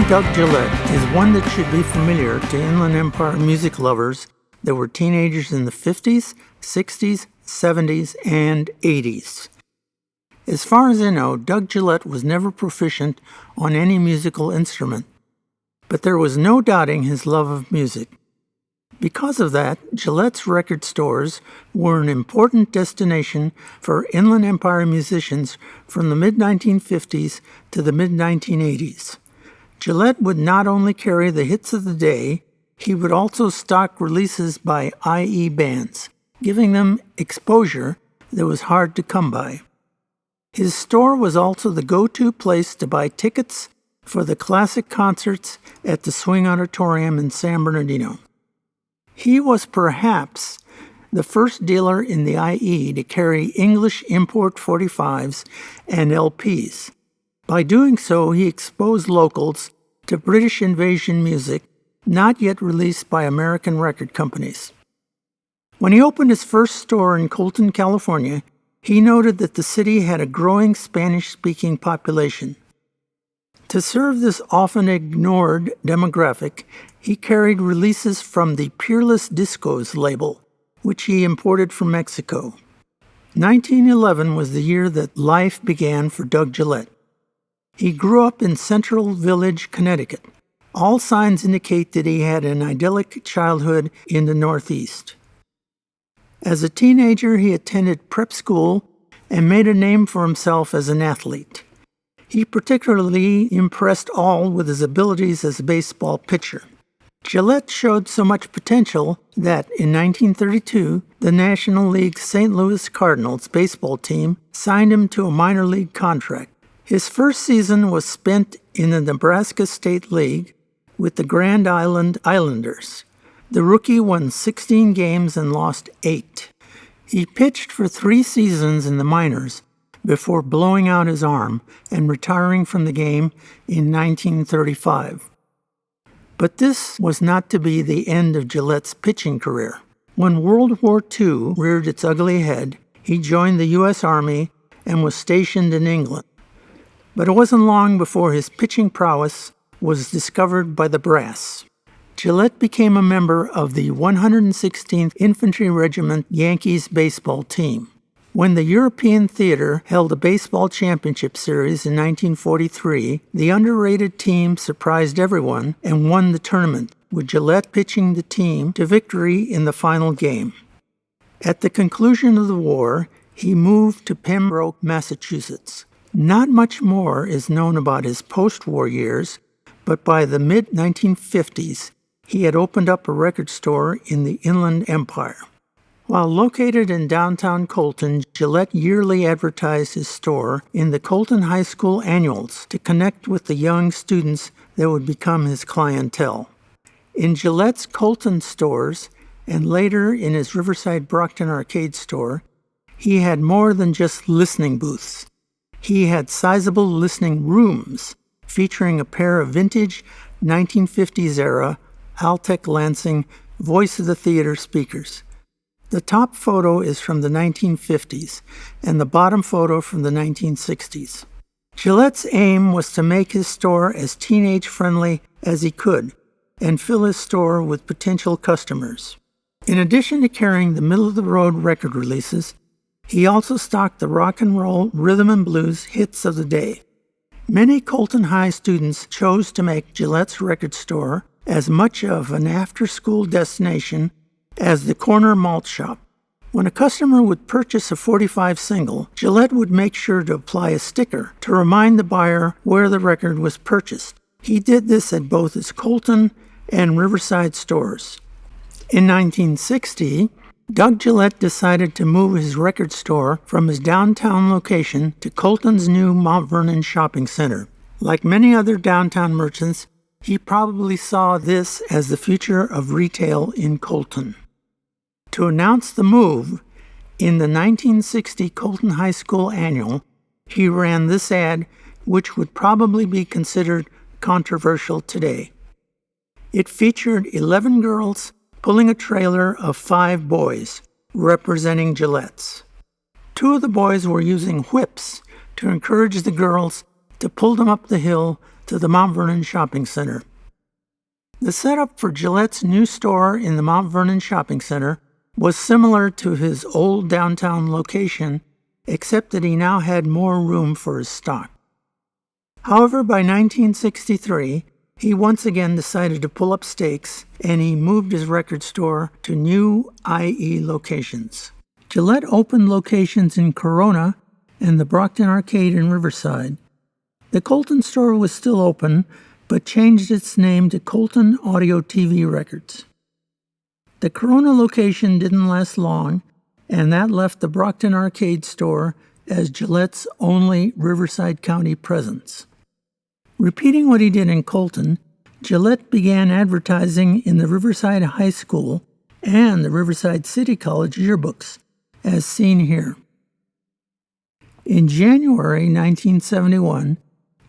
Doug Gillette is one that should be familiar to Inland Empire music lovers that were teenagers in the 50s, 60s, 70s, and 80s. As far as I know, Doug Gillette was never proficient on any musical instrument, but there was no doubting his love of music. Because of that, Gillette's record stores were an important destination for Inland Empire musicians from the mid-1950s to the mid-1980s. Gillette would not only carry the hits of the day, he would also stock releases by IE bands, giving them exposure that was hard to come by. His store was also the go-to place to buy tickets for the classic concerts at the Swing Auditorium in San Bernardino. He was perhaps the first dealer in the IE to carry English import 45s and LPs. By doing so, he exposed locals to British invasion music not yet released by American record companies. When he opened his first store in Colton, California, he noted that the city had a growing Spanish-speaking population. To serve this often ignored demographic, he carried releases from the Peerless Discos label, which he imported from Mexico. 1911 was the year that life began for Doug Gillette. He grew up in Central Village, Connecticut. All signs indicate that he had an idyllic childhood in the Northeast. As a teenager, he attended prep school and made a name for himself as an athlete. He particularly impressed all with his abilities as a baseball pitcher. Gillette showed so much potential that in 1932, the National League St. Louis Cardinals baseball team signed him to a minor league contract. His first season was spent in the Nebraska State League with the Grand Island Islanders. The rookie won 16 games and lost 8. He pitched for 3 seasons in the minors before blowing out his arm and retiring from the game in 1935. But this was not to be the end of Gillette's pitching career. When World War II reared its ugly head, he joined the U.S. Army and was stationed in England. But it wasn't long before his pitching prowess was discovered by the brass. Gillette became a member of the 116th Infantry Regiment Yankees baseball team. When the European Theater held a baseball championship series in 1943, the underrated team surprised everyone and won the tournament, with Gillette pitching the team to victory in the final game. At the conclusion of the war, he moved to Pembroke, Massachusetts. Not much more is known about his post-war years, but by the mid-1950s, he had opened up a record store in the Inland Empire. While located in downtown Colton, Gillette yearly advertised his store in the Colton High School annuals to connect with the young students that would become his clientele. In Gillette's Colton stores, and later in his Riverside Brockton Arcade store, he had more than just listening booths. He had sizable listening rooms featuring a pair of vintage 1950s-era Altec Lansing Voice of the Theater speakers. The top photo is from the 1950s, and the bottom photo from the 1960s. Gillette's aim was to make his store as teenage-friendly as he could, and fill his store with potential customers. In addition to carrying the middle-of-the-road record releases, he also stocked the rock and roll, rhythm and blues hits of the day. Many Colton High students chose to make Gillette's record store as much of an after-school destination as the corner malt shop. When a customer would purchase a 45 single, Gillette would make sure to apply a sticker to remind the buyer where the record was purchased. He did this at both his Colton and Riverside stores. In 1960, Doug Gillette decided to move his record store from his downtown location to Colton's new Mount Vernon shopping center. Like many other downtown merchants, he probably saw this as the future of retail in Colton. To announce the move, in the 1960 Colton High School annual, he ran this ad, which would probably be considered controversial today. It featured 11 girls pulling a trailer of 5 boys, representing Gillette's. 2 of the boys were using whips to encourage the girls to pull them up the hill to the Mount Vernon Shopping Center. The setup for Gillette's new store in the Mount Vernon Shopping Center was similar to his old downtown location, except that he now had more room for his stock. However, by 1963, he once again decided to pull up stakes, and he moved his record store to new IE locations. Gillette opened locations in Corona and the Brockton Arcade in Riverside. The Colton store was still open, but changed its name to Colton Audio TV Records. The Corona location didn't last long, and that left the Brockton Arcade store as Gillette's only Riverside County presence. Repeating what he did in Colton, Gillette began advertising in the Riverside High School and the Riverside City College yearbooks, as seen here. In January 1971,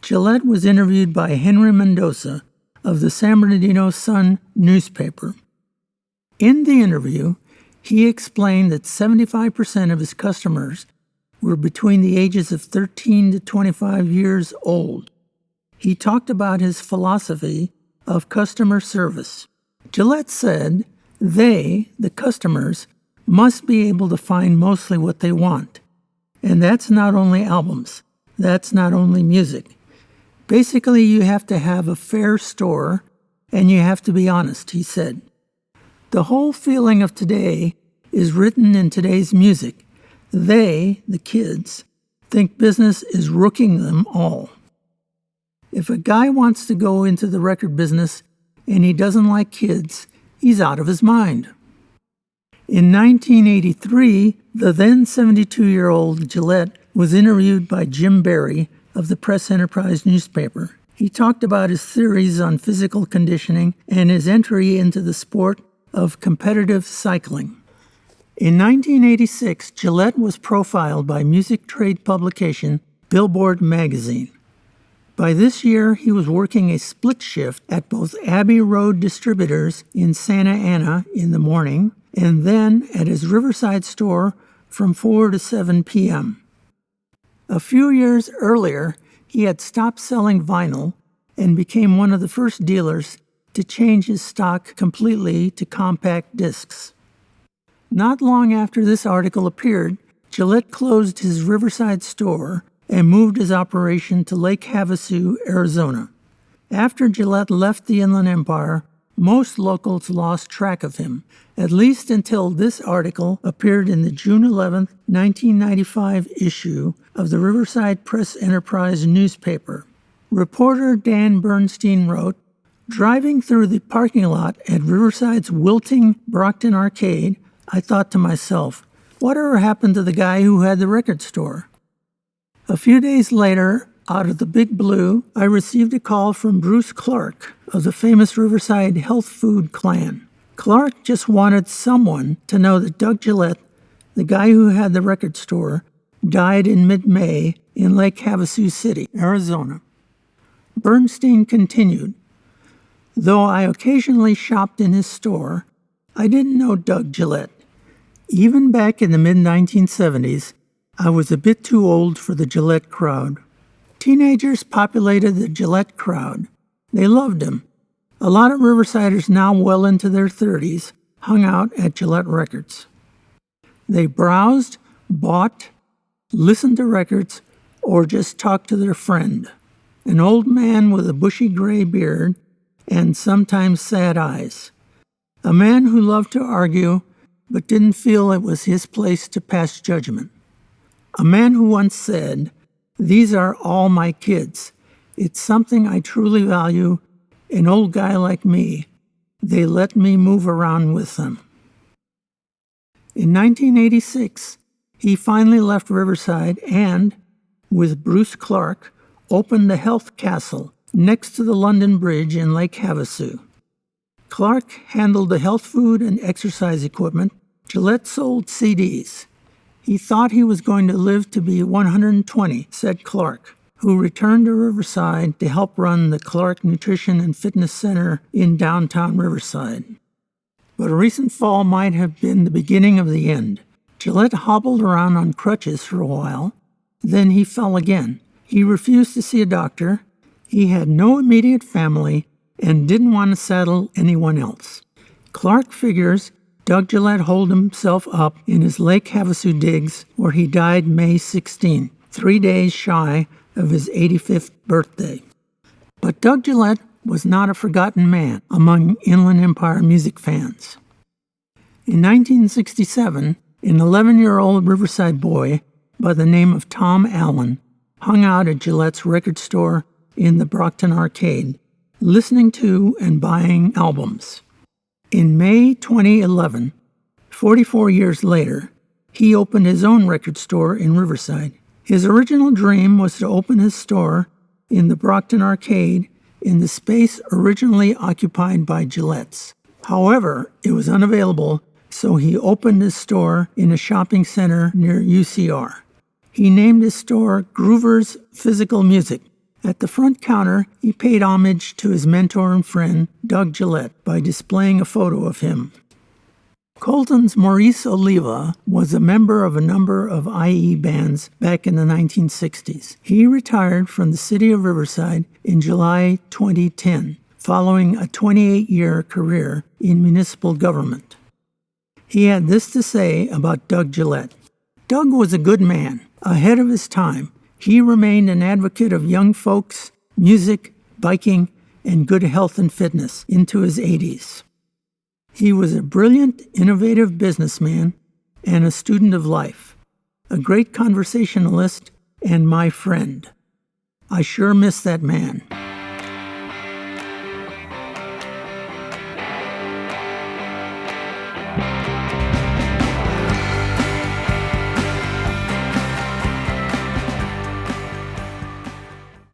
Gillette was interviewed by Henry Mendoza of the San Bernardino Sun newspaper. In the interview, he explained that 75% of his customers were between the ages of 13 to 25 years old. He talked about his philosophy of customer service. Gillette said they, the customers, must be able to find mostly what they want. And that's not only albums. That's not only music. Basically, you have to have a fair store, and you have to be honest, he said. The whole feeling of today is written in today's music. They, the kids, think business is rooking them all. If a guy wants to go into the record business and he doesn't like kids, he's out of his mind. In 1983, the then 72-year-old Gillette was interviewed by Jim Barry of the Press Enterprise newspaper. He talked about his theories on physical conditioning and his entry into the sport of competitive cycling. In 1986, Gillette was profiled by music trade publication Billboard magazine. By this year, he was working a split shift at both Abbey Road Distributors in Santa Ana in the morning and then at his Riverside store from 4 to 7 p.m. A few years earlier, he had stopped selling vinyl and became one of the first dealers to change his stock completely to compact discs. Not long after this article appeared, Gillette closed his Riverside store and moved his operation to Lake Havasu, Arizona. After Gillette left the Inland Empire, most locals lost track of him, at least until this article appeared in the June 11, 1995 issue of the Riverside Press Enterprise newspaper. Reporter Dan Bernstein wrote, "Driving through the parking lot at Riverside's wilting Brockton Arcade, I thought to myself, whatever happened to the guy who had the record store? A few days later, out of the big blue, I received a call from Bruce Clark of the famous Riverside health food clan. Clark just wanted someone to know that Doug Gillette, the guy who had the record store, died in mid-May in Lake Havasu City, Arizona." Bernstein continued, "Though I occasionally shopped in his store, I didn't know Doug Gillette. Even back in the mid-1970s, I was a bit too old for the Gillette crowd. Teenagers populated the Gillette crowd. They loved him. A lot of Riversiders now well into their 30s hung out at Gillette Records. They browsed, bought, listened to records, or just talked to their friend, an old man with a bushy gray beard and sometimes sad eyes. A man who loved to argue but didn't feel it was his place to pass judgment. A man who once said, 'These are all my kids. It's something I truly value. An old guy like me. They let me move around with them.' In 1986, he finally left Riverside and, with Bruce Clark, opened the Health Castle next to the London Bridge in Lake Havasu. Clark handled the health food and exercise equipment. Gillette sold CDs. He thought he was going to live to be 120, said Clark, who returned to Riverside to help run the Clark Nutrition and Fitness Center in downtown Riverside. But a recent fall might have been the beginning of the end. Gillette hobbled around on crutches for a while. Then he fell again. He refused to see a doctor. He had no immediate family and didn't want to saddle anyone else. Clark figures Doug Gillette holed himself up in his Lake Havasu digs, where he died May 16, 3 days shy of his 85th birthday. But Doug Gillette was not a forgotten man among Inland Empire music fans. In 1967, an 11-year-old Riverside boy by the name of Tom Allen hung out at Gillette's record store in the Brockton Arcade, listening to and buying albums. In May 2011, 44 years later, he opened his own record store in Riverside. His original dream was to open his store in the Brockton Arcade in the space originally occupied by Gillette's. However, it was unavailable, so he opened his store in a shopping center near UCR. He named his store Groover's Physical Music. At the front counter, he paid homage to his mentor and friend, Doug Gillette, by displaying a photo of him. Colton's Maurice Oliva was a member of a number of IE bands back in the 1960s. He retired from the city of Riverside in July 2010, following a 28-year career in municipal government. He had this to say about Doug Gillette. Doug was a good man, ahead of his time. He remained an advocate of young folks, music, biking, and good health and fitness into his 80s. He was a brilliant, innovative businessman and a student of life, a great conversationalist, and my friend. I sure miss that man.